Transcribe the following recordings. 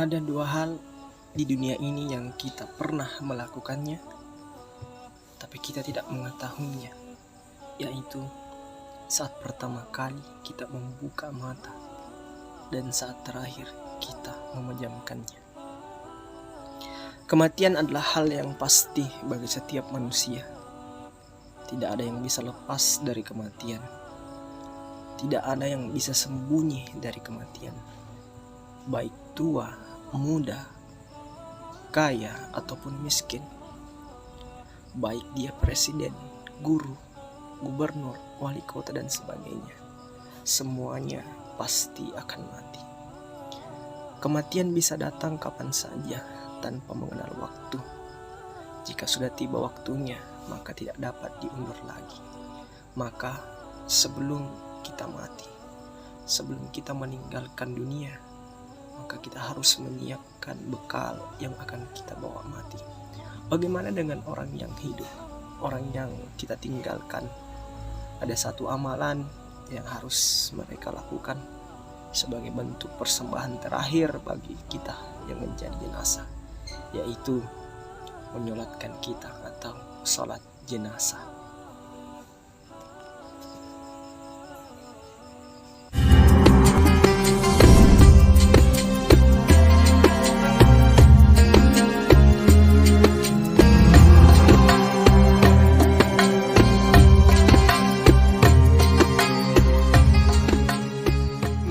Ada dua hal di dunia ini yang kita pernah melakukannya, tapi kita tidak mengetahuinya, yaitu saat pertama kali kita membuka mata dan saat terakhir kita memejamkannya. Kematian adalah hal yang pasti bagi setiap manusia. Tidak ada yang bisa lepas dari kematian. Tidak ada yang bisa sembunyi dari kematian. Baik tua, muda, kaya ataupun miskin. Baik dia presiden, guru, gubernur, wali kota dan sebagainya. Semuanya pasti akan mati. Kematian bisa datang kapan saja tanpa mengenal waktu. Jika sudah tiba waktunya, maka tidak dapat diundur lagi. Maka sebelum kita mati, sebelum kita meninggalkan dunia, maka kita harus menyiapkan bekal yang akan kita bawa mati. Bagaimana dengan orang yang hidup, orang yang kita tinggalkan? Ada satu amalan yang harus mereka lakukan sebagai bentuk persembahan terakhir bagi kita yang menjadi jenazah, yaitu menyolatkan kita atau sholat jenazah.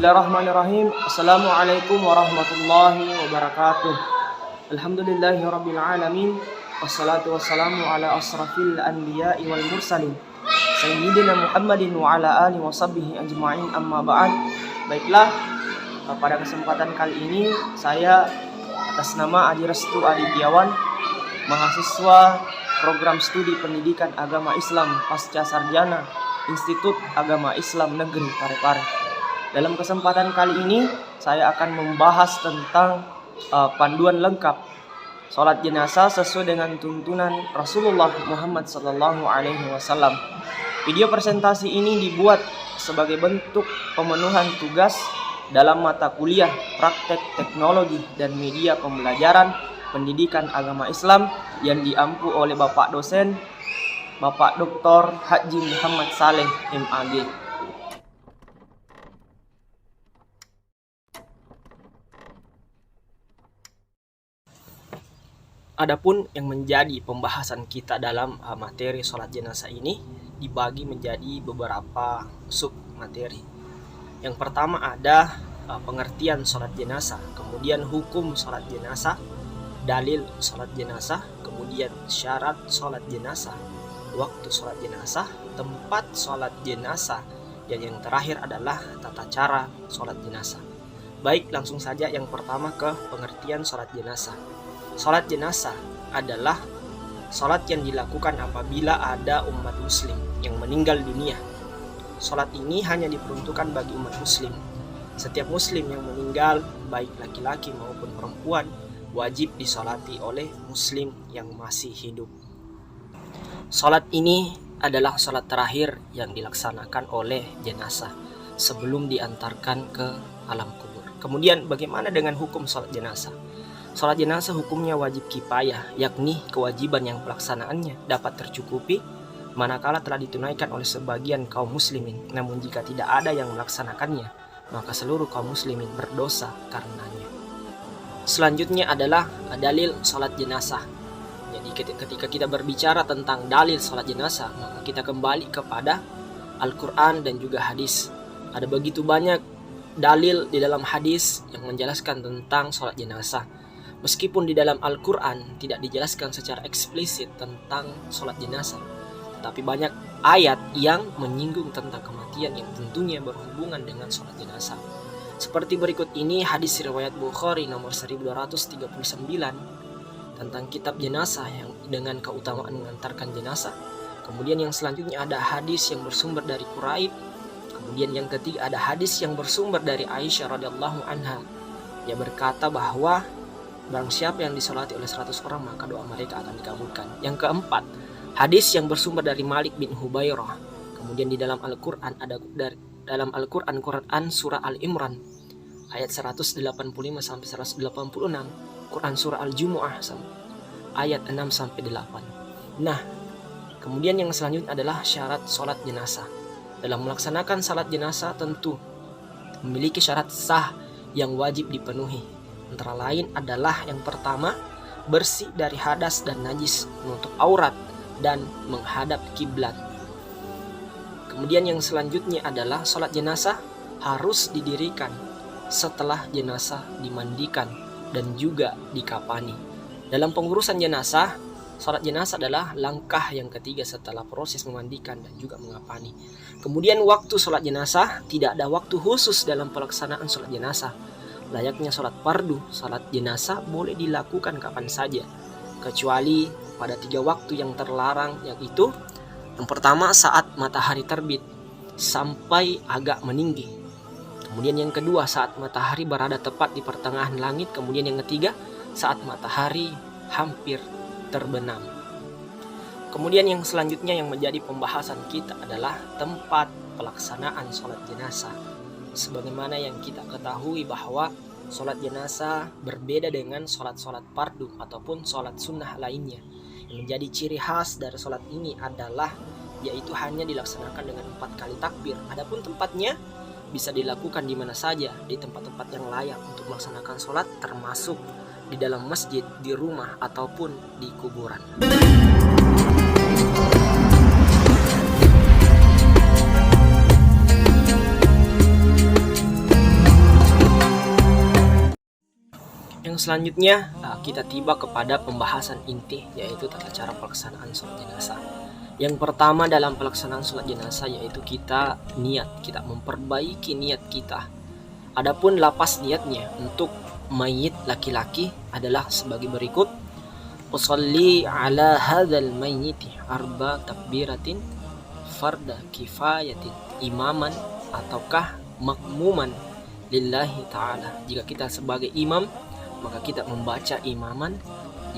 Bismillahirrahmanirrahim. Assalamualaikum warahmatullahi wabarakatuh. Alhamdulillahirabbil alamin. Wassalatu wassalamu ala asrafil anbiya'i wal mursalin sayyidina Muhammadin wa ala alihi washabbihi ajma'in, amma ba'd. Baiklah, pada kesempatan kali ini saya atas nama Aji Restu Adityawan, mahasiswa program studi pendidikan agama Islam pasca sarjana Institut Agama Islam Negeri Parepare. Dalam kesempatan kali ini saya akan membahas tentang panduan lengkap sholat jenazah sesuai dengan tuntunan Rasulullah Muhammad SAW. Video presentasi ini dibuat sebagai bentuk pemenuhan tugas dalam mata kuliah praktek teknologi dan media pembelajaran pendidikan agama Islam yang diampu oleh Bapak dosen Bapak Dr. Haji Muhammad Saleh MAG. Adapun yang menjadi pembahasan kita dalam materi sholat jenazah ini dibagi menjadi beberapa sub materi. Yang pertama ada pengertian sholat jenazah, kemudian hukum sholat jenazah, dalil sholat jenazah, kemudian syarat sholat jenazah, waktu sholat jenazah, tempat sholat jenazah, dan yang terakhir adalah tata cara sholat jenazah. Baik, langsung saja yang pertama ke pengertian sholat jenazah. Sholat jenazah adalah sholat yang dilakukan apabila ada umat muslim yang meninggal dunia. Sholat ini hanya diperuntukkan bagi umat muslim. Setiap muslim yang meninggal, baik laki-laki maupun perempuan, wajib disolati oleh muslim yang masih hidup. Sholat ini adalah sholat terakhir yang dilaksanakan oleh jenazah sebelum diantarkan ke alam kubur. Kemudian bagaimana dengan hukum sholat jenazah? Sholat jenazah hukumnya wajib kifayah, yakni kewajiban yang pelaksanaannya dapat tercukupi manakala telah ditunaikan oleh sebagian kaum muslimin. Namun jika tidak ada yang melaksanakannya, maka seluruh kaum muslimin berdosa karenanya. Selanjutnya adalah dalil sholat jenazah. Jadi ketika kita berbicara tentang dalil sholat jenazah, maka kita kembali kepada Al-Quran dan juga hadis. Ada begitu banyak dalil di dalam hadis yang menjelaskan tentang sholat jenazah. Meskipun di dalam Al-Quran tidak dijelaskan secara eksplisit tentang sholat jenazah, tetapi banyak ayat yang menyinggung tentang kematian yang tentunya berhubungan dengan sholat jenazah. Seperti berikut ini hadis riwayat Bukhari nomor 1239 tentang kitab jenazah yang dengan keutamaan mengantarkan jenazah. Kemudian yang selanjutnya ada hadis yang bersumber dari Quraib. Kemudian yang ketiga ada hadis yang bersumber dari Aisyah radhiyallahu anha. Dia berkata bahwa barang siapa yang disolati oleh 100 orang maka doa mereka akan dikabulkan. Yang keempat, hadis yang bersumber dari Malik bin Hubairah. Kemudian di dalam Al-Quran ada dalam Al-Quran surah Al-Imran ayat 185 sampai 186, Quran surah Al-Jumu'ah ayat 6 sampai 8. Nah, kemudian yang selanjutnya adalah syarat sholat jenazah. Dalam melaksanakan sholat jenazah tentu memiliki syarat sah yang wajib dipenuhi. Antara lain adalah yang pertama, bersih dari hadas dan najis, menutup aurat, dan menghadap kiblat. Kemudian yang selanjutnya adalah sholat jenazah harus didirikan setelah jenazah dimandikan dan juga dikafani. Dalam pengurusan jenazah, sholat jenazah adalah langkah yang ketiga setelah proses memandikan dan juga mengafani. Kemudian waktu sholat jenazah, tidak ada waktu khusus dalam pelaksanaan sholat jenazah. Layaknya sholat fardu, sholat jenazah boleh dilakukan kapan saja, kecuali pada 3 waktu yang terlarang, yaitu yang pertama saat matahari terbit sampai agak meninggi. Kemudian yang kedua saat matahari berada tepat di pertengahan langit. Kemudian yang ketiga saat matahari hampir terbenam. Kemudian yang selanjutnya yang menjadi pembahasan kita adalah tempat pelaksanaan sholat jenazah. Sebagaimana yang kita ketahui bahwa sholat jenazah berbeda dengan sholat-sholat fardu ataupun sholat sunnah lainnya. Yang menjadi ciri khas dari sholat ini adalah yaitu hanya dilaksanakan dengan 4 kali takbir. Adapun tempatnya bisa dilakukan di mana saja, di tempat-tempat yang layak untuk melaksanakan sholat, termasuk di dalam masjid, di rumah, ataupun di kuburan. Yang selanjutnya kita tiba kepada pembahasan inti, yaitu tata cara pelaksanaan sholat jenazah. Yang pertama dalam pelaksanaan sholat jenazah yaitu kita memperbaiki niat kita. Adapun lapas niatnya untuk mayit laki-laki adalah sebagai berikut: usolli ala hadzal mayyiti arba takbiratin farda kifayatin imaman ataukah makmuman lillahi ta'ala. Jika kita sebagai imam, maka kita membaca imaman.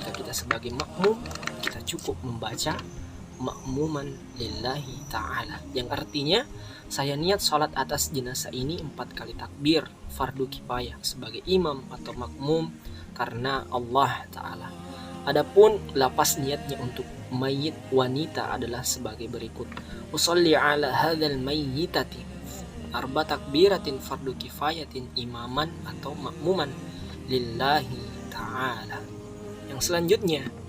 Jika kita sebagai makmum, kita cukup membaca makmuman lillahi ta'ala, yang artinya saya niat sholat atas jenazah ini 4 kali takbir fardu kifayah sebagai imam atau makmum karena Allah ta'ala. Adapun lapas niatnya untuk mayit wanita adalah sebagai berikut: usolli ala hadzal mayyitati arba takbiratin fardu kifayatin imaman atau makmuman lillahi ta'ala. Yang selanjutnya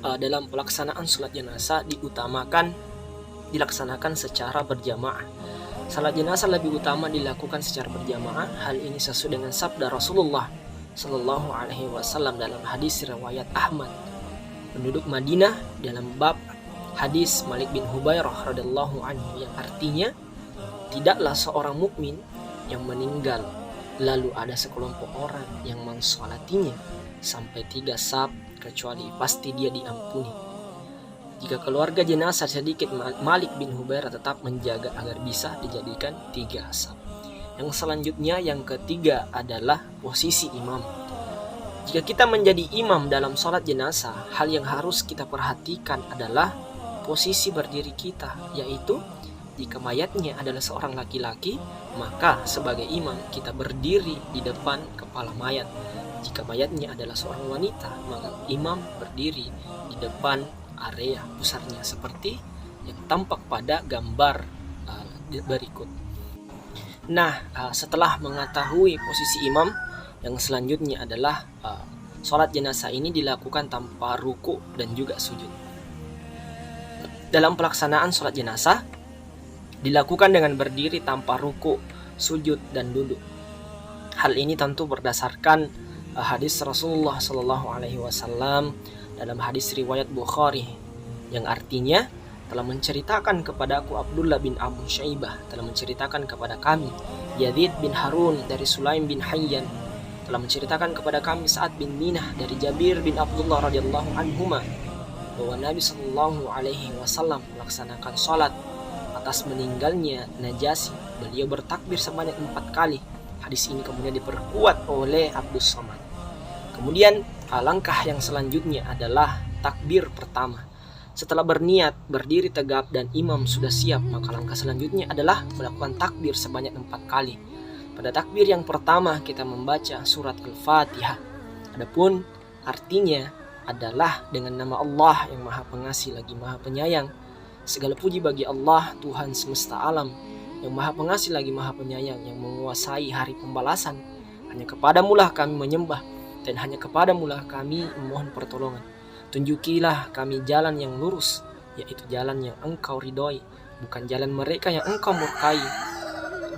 dalam pelaksanaan sholat jenazah dilaksanakan secara berjamaah. Sholat jenazah lebih utama dilakukan secara berjamaah. Hal ini sesuai dengan sabda Rasulullah Shallallahu Alaihi Wasallam dalam hadis riwayat Ahmad penduduk Madinah dalam bab hadis Malik bin Hubairah radhiyallahu anhu, yang artinya tidaklah seorang mukmin yang meninggal lalu ada sekelompok orang yang mensolatinya sampai 3 saf kecuali pasti dia diampuni. Jika keluarga jenazah sedikit, Malik bin Hubairah tetap menjaga agar bisa dijadikan 3 saf. Yang selanjutnya, yang ketiga adalah posisi imam. Jika kita menjadi imam dalam sholat jenazah, hal yang harus kita perhatikan adalah posisi berdiri kita, yaitu jika mayatnya adalah seorang laki-laki, maka sebagai imam kita berdiri di depan kepala mayat. Jika mayatnya adalah seorang wanita, maka imam berdiri di depan area pusarnya seperti yang tampak pada gambar berikut. Nah, setelah mengetahui posisi imam, yang selanjutnya adalah sholat jenazah ini dilakukan tanpa ruku dan juga sujud. Dalam pelaksanaan sholat jenazah dilakukan dengan berdiri tanpa ruku, sujud, dan duduk. Hal ini tentu berdasarkan hadis Rasulullah Shallallahu Alaihi Wasallam dalam hadis riwayat Bukhari, yang artinya telah menceritakan kepadaku Abdullah bin Abu Syaibah, telah menceritakan kepada kami Yazid bin Harun dari Sulaim bin Hayyan, telah menceritakan kepada kami Sa'ad bin Minah dari Jabir bin Abdullah radhiyallahu anhuma bahwa Nabi Shallallahu Alaihi Wasallam melaksanakan sholat atas meninggalnya Najasyi. Beliau bertakbir sebanyak 4 kali. Hadis ini kemudian diperkuat oleh Abdus Somad. Kemudian langkah yang selanjutnya adalah takbir pertama. Setelah berniat berdiri tegap dan imam sudah siap, maka langkah selanjutnya adalah melakukan takbir sebanyak 4 kali. Pada takbir yang pertama kita membaca surat Al-Fatihah. Adapun artinya adalah dengan nama Allah yang Maha Pengasih lagi Maha Penyayang. Segala puji bagi Allah, Tuhan semesta alam, yang Maha Pengasih lagi Maha Penyayang, yang menguasai hari pembalasan. Hanya kepadamulah kami menyembah, dan hanya kepadamulah kami memohon pertolongan. Tunjukilah kami jalan yang lurus, yaitu jalan yang Engkau ridhoi, bukan jalan mereka yang Engkau murkai,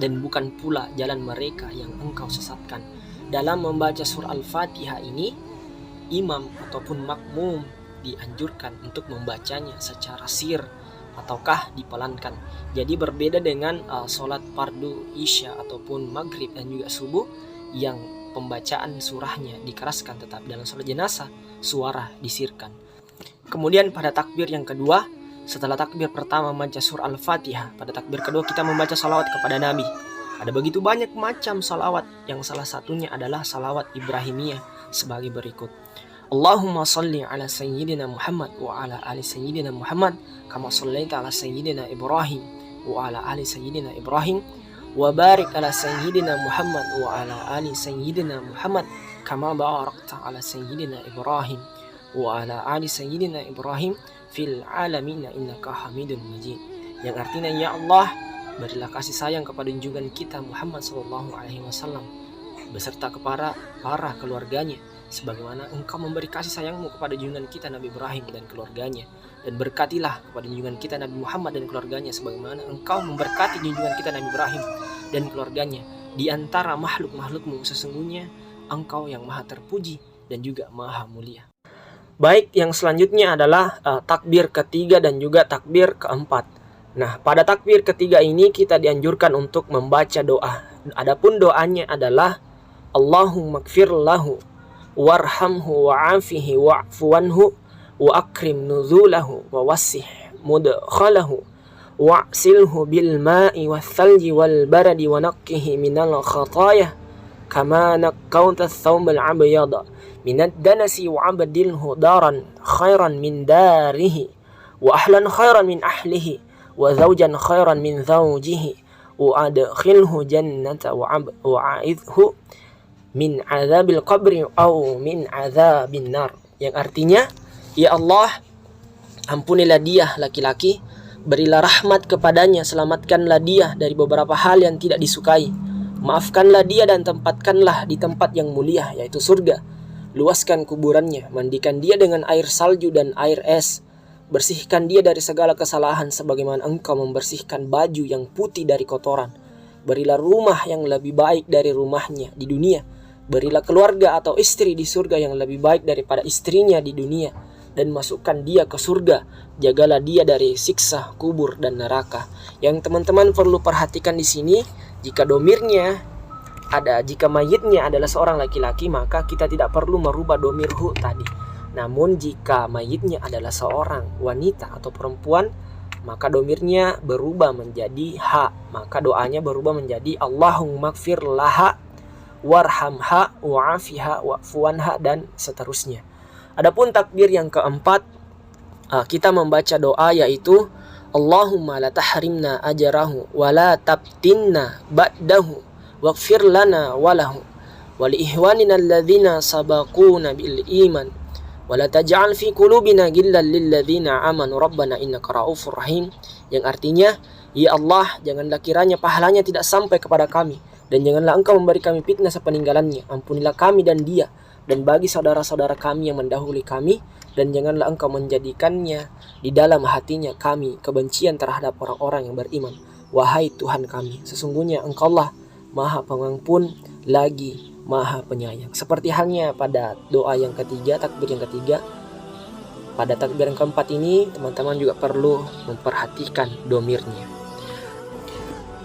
dan bukan pula jalan mereka yang Engkau sesatkan. Dalam membaca surah Al-Fatihah ini, imam ataupun makmum dianjurkan untuk membacanya secara sir ataukah dipelankan. Jadi berbeda dengan sholat fardu isya ataupun maghrib dan juga subuh yang pembacaan surahnya dikeraskan, tetap dalam sholat jenazah suara disirkan. Kemudian pada takbir yang kedua, setelah takbir pertama membaca surah Al-Fatihah, pada takbir kedua kita membaca salawat kepada Nabi. Ada begitu banyak macam salawat, yang salah satunya adalah salawat Ibrahimiyah sebagai berikut. Allahumma salli ala sayyidina Muhammad wa ala ali sayyidina Muhammad kama sallaita ala sayyidina Ibrahim wa ala ali sayyidina Ibrahim wa barik ala sayyidina Muhammad wa ala ali sayyidina Muhammad kama barakta ala sayyidina Ibrahim wa ala ali sayyidina Ibrahim fil alamin innaka Hamidun Majid. Yang artinya, ya Allah, berilah kasih sayang kepada junjungan kita Muhammad sallallahu alaihi wasallam beserta kepada para keluarganya, sebagaimana Engkau memberi kasih sayangmu kepada junjungan kita Nabi Ibrahim dan keluarganya, dan berkatilah kepada junjungan kita Nabi Muhammad dan keluarganya sebagaimana Engkau memberkati junjungan kita Nabi Ibrahim dan keluarganya. Di antara makhluk-makhlukmu sesungguhnya Engkau yang maha terpuji dan juga maha mulia. Baik, yang selanjutnya adalah takbir ketiga dan juga takbir keempat. Nah, pada takbir ketiga ini kita dianjurkan untuk membaca doa. Adapun doanya adalah Allahumma gfir lahu warhamhu wa'afihi wa'fuwanhu wa akrim nuzulahu wa wasih mudkhalahu wa'silhu bil ma'i wal thalji wal baradi wa naqqihi minal khatayah kama naqqawta thawbal abyada minad danasi wa abdilhu daran khairan min darihi wa ahlan khairan min ahlihi wa zawjan khairan min zawjihi wa adkhilhu jannata wa a'idhu min azabil qabri au min azabin nar. Yang artinya, ya Allah, ampunilah dia laki-laki, berilah rahmat kepadanya, selamatkanlah dia dari beberapa hal yang tidak disukai, maafkanlah dia dan tempatkanlah di tempat yang mulia yaitu surga. Luaskan kuburannya, mandikan dia dengan air salju dan air es, bersihkan dia dari segala kesalahan sebagaimana Engkau membersihkan baju yang putih dari kotoran. Berilah rumah yang lebih baik dari rumahnya di dunia. Berilah keluarga atau istri di surga yang lebih baik daripada istrinya di dunia, dan masukkan dia ke surga. Jagalah dia dari siksa kubur dan neraka. Yang teman-teman perlu perhatikan di sini, jika domirnya jika mayitnya adalah seorang laki-laki, maka kita tidak perlu merubah domir hu tadi. Namun jika mayitnya adalah seorang wanita atau perempuan, maka domirnya berubah menjadi ha. Maka doanya berubah menjadi Allahumma gfir laha warhamha wa'afiha wa'fuwanha dan seterusnya. Adapun takbir yang keempat, kita membaca doa yaitu Allahumma la tahrimna ajrahu wa la tabtinna ba'dahu waghfir lana walahu wa li ihwanina alladhina sabaquna bil iman wa la taj'al fi qulubina ghillan lil ladzina amanu rabbana innaka raufur rahim. Yang artinya, ya Allah, janganlah kiranya pahalanya tidak sampai kepada kami, dan janganlah Engkau memberi kami fitnah sepeninggalannya. Ampunilah kami dan dia, dan bagi saudara-saudara kami yang mendahului kami, dan janganlah Engkau menjadikannya di dalam hatinya kami kebencian terhadap orang-orang yang beriman. Wahai Tuhan kami, sesungguhnya Engkaulah Maha Pengampun lagi Maha Penyayang. Seperti halnya pada doa yang ketiga, takbir yang ketiga, pada takbir yang keempat ini teman-teman juga perlu memperhatikan domirnya.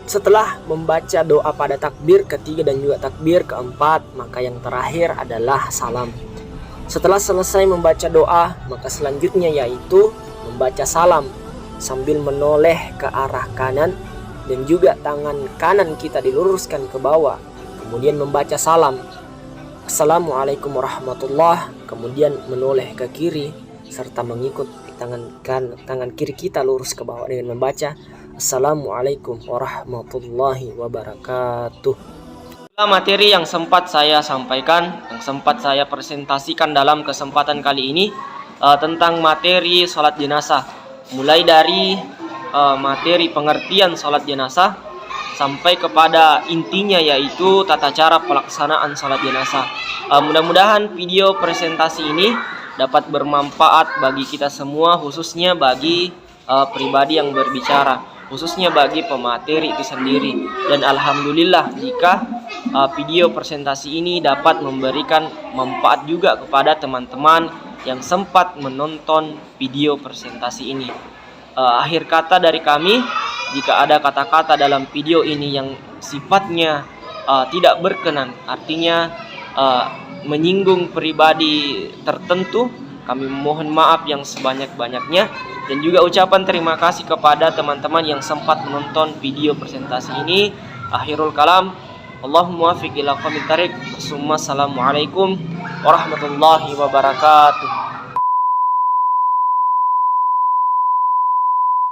Setelah membaca doa pada takbir ketiga dan juga takbir keempat, maka yang terakhir adalah salam. Setelah selesai membaca doa, maka selanjutnya yaitu membaca salam sambil menoleh ke arah kanan, dan juga tangan kanan kita diluruskan ke bawah. Kemudian membaca salam Assalamualaikum warahmatullah, kemudian menoleh ke kiri serta mengikut tangan kiri kita lurus ke bawah dengan membaca Assalamualaikum warahmatullahi wabarakatuh. Materi yang sempat saya sampaikan, yang sempat saya presentasikan dalam kesempatan kali ini tentang materi sholat jenazah, mulai dari materi pengertian sholat jenazah sampai kepada intinya, yaitu tata cara pelaksanaan sholat jenazah. Mudah-mudahan video presentasi ini dapat bermanfaat bagi kita semua, khususnya bagi pribadi yang berbicara, khususnya bagi pemateri itu sendiri. Dan alhamdulillah jika video presentasi ini dapat memberikan manfaat juga kepada teman-teman yang sempat menonton video presentasi ini. Akhir kata dari kami, jika ada kata-kata dalam video ini yang sifatnya tidak berkenan, artinya menyinggung pribadi tertentu, kami mohon maaf yang sebanyak-banyaknya. Dan juga ucapan terima kasih kepada teman-teman yang sempat menonton video presentasi ini. Akhirul kalam, Allahumma muwaffiq ila aqwamit thariq. Assalamualaikum warahmatullahi wabarakatuh.